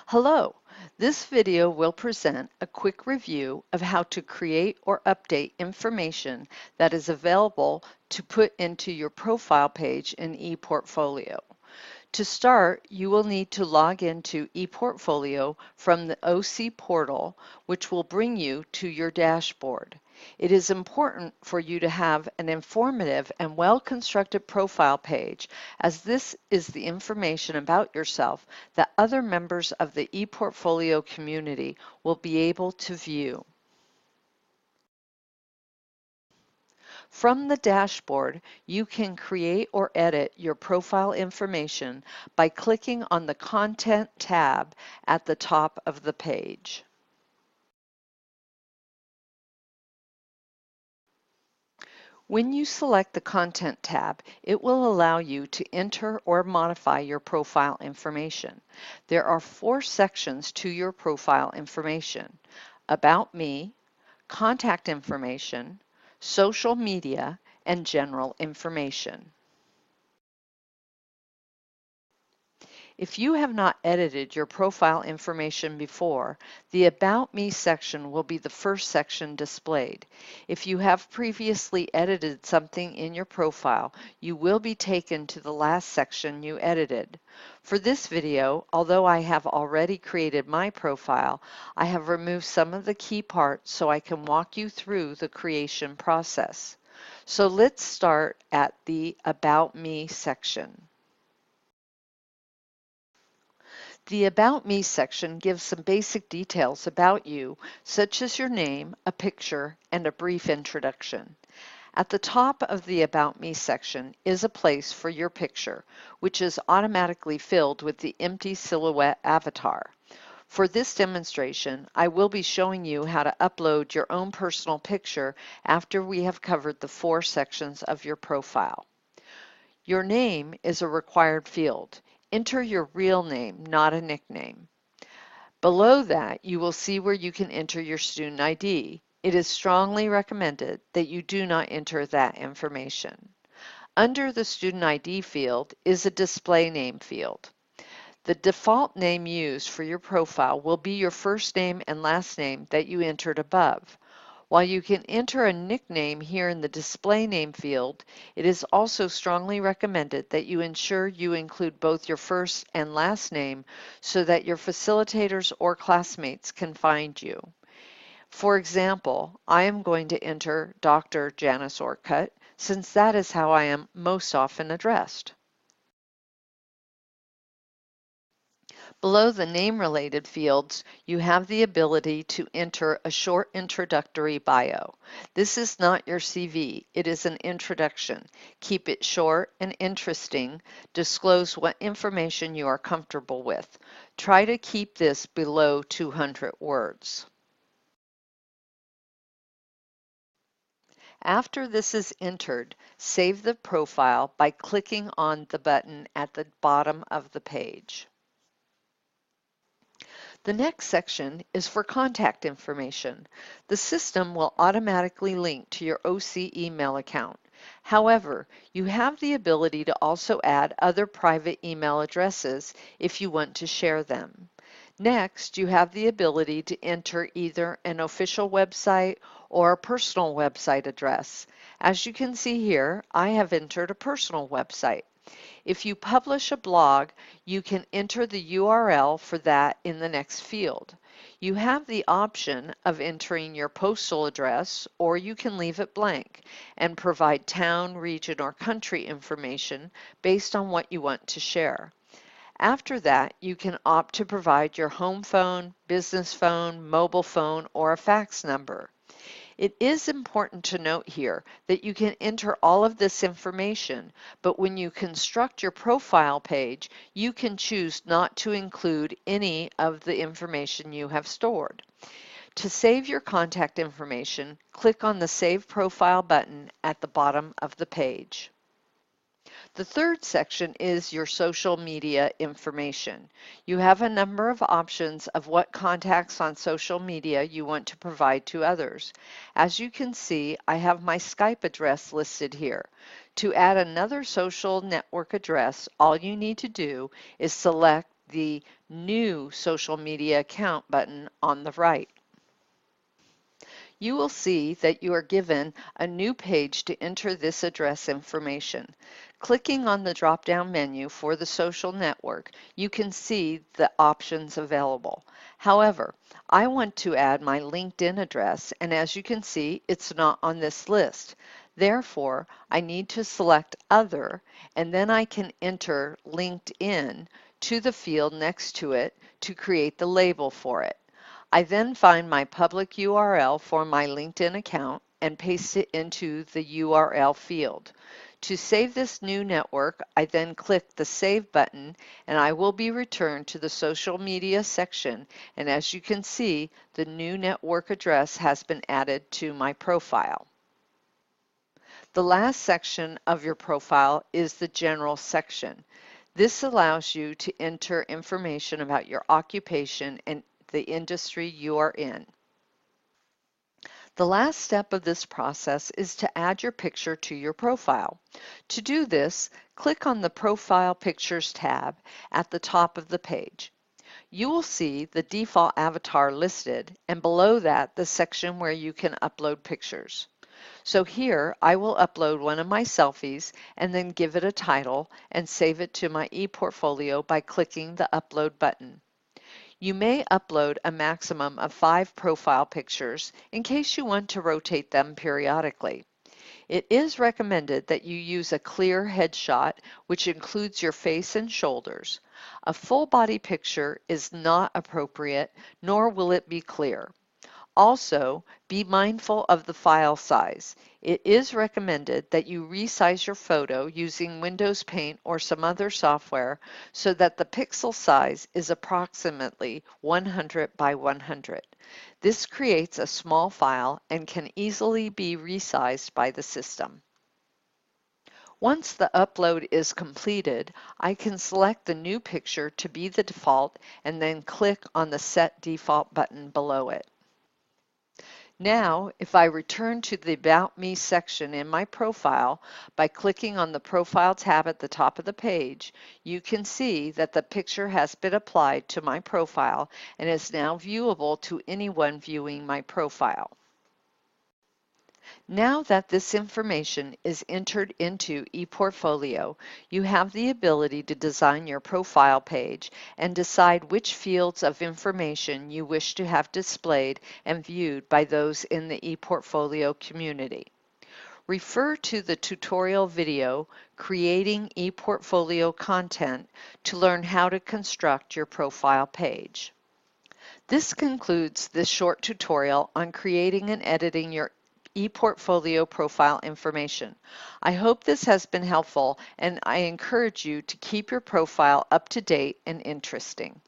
Hello, this video will present a quick review of how to create or update information that is available to put into your profile page in ePortfolio. To start, you will need to log into ePortfolio from the OC portal, which will bring you to your dashboard. It is important for you to have an informative and well-constructed profile page, as this is the information about yourself that other members of the ePortfolio community will be able to view. From the dashboard, you can create or edit your profile information by clicking on the Content tab at the top of the page. When you select the Content tab, it will allow you to enter or modify your profile information. There are 4 sections to your profile information: About Me, Contact Information, Social Media, and General Information. If you have not edited your profile information before, the About Me section will be the first section displayed. If you have previously edited something in your profile, you will be taken to the last section you edited. For this video, although I have already created my profile, I have removed some of the key parts so I can walk you through the creation process. So let's start at the About Me section. The About Me section gives some basic details about you, such as your name, a picture, and a brief introduction. At the top of the About Me section is a place for your picture, which is automatically filled with the empty silhouette avatar. For this demonstration, I will be showing you how to upload your own personal picture after we have covered the 4 sections of your profile. Your name is a required field. Enter your real name, not a nickname. Below that, you will see where you can enter your student ID. It is strongly recommended that you do not enter that information. Under the student ID field is a display name field. The default name used for your profile will be your first name and last name that you entered above. While you can enter a nickname here in the display name field, it is also strongly recommended that you ensure you include both your first and last name so that your facilitators or classmates can find you. For example, I am going to enter Dr. Janice Orcutt, since that is how I am most often addressed. Below the name-related fields, you have the ability to enter a short introductory bio. This is not your CV, it is an introduction. Keep it short and interesting. Disclose what information you are comfortable with. Try to keep this below 200 words. After this is entered, save the profile by clicking on the button at the bottom of the page. The next section is for contact information. The system will automatically link to your OC email account. However, you have the ability to also add other private email addresses if you want to share them. Next, you have the ability to enter either an official website or a personal website address. As you can see here, I have entered a personal website. If you publish a blog, you can enter the URL for that in the next field. You have the option of entering your postal address, or you can leave it blank and provide town, region, or country information based on what you want to share. After that, you can opt to provide your home phone, business phone, mobile phone, or a fax number. It is important to note here that you can enter all of this information, but when you construct your profile page, you can choose not to include any of the information you have stored. To save your contact information, click on the Save Profile button at the bottom of the page. The third section is your social media information. You have a number of options of what contacts on social media you want to provide to others. As you can see, I have my Skype address listed here. To add another social network address, all you need to do is select the New Social Media Account button on the right. You will see that you are given a new page to enter this address information. Clicking on the drop-down menu for the social network, you can see the options available. However, I want to add my LinkedIn address, and as you can see, it's not on this list. Therefore, I need to select Other, and then I can enter LinkedIn to the field next to it to create the label for it. I then find my public URL for my LinkedIn account and paste it into the URL field. To save this new network, I then click the Save button and I will be returned to the social media section, and as you can see, the new network address has been added to my profile. The last section of your profile is the General section. This allows you to enter information about your occupation and the industry you are in. The last step of this process is to add your picture to your profile. To do this, click on the Profile Pictures tab at the top of the page. You will see the default avatar listed, and below that the section where you can upload pictures. So here I will upload one of my selfies and then give it a title and save it to my ePortfolio by clicking the Upload button. You may upload a maximum of 5 profile pictures in case you want to rotate them periodically. It is recommended that you use a clear headshot, which includes your face and shoulders. A full body picture is not appropriate, nor will it be clear. Also, be mindful of the file size. It is recommended that you resize your photo using Windows Paint or some other software so that the pixel size is approximately 100 by 100. This creates a small file and can easily be resized by the system. Once the upload is completed, I can select the new picture to be the default and then click on the Set Default button below it. Now, if I return to the About Me section in my profile by clicking on the Profile tab at the top of the page, you can see that the picture has been applied to my profile and is now viewable to anyone viewing my profile. Now that this information is entered into ePortfolio, you have the ability to design your profile page and decide which fields of information you wish to have displayed and viewed by those in the ePortfolio community. Refer to the tutorial video, Creating ePortfolio Content, to learn how to construct your profile page. This concludes this short tutorial on creating and editing your ePortfolio profile information. I hope this has been helpful, and I encourage you to keep your profile up to date and interesting.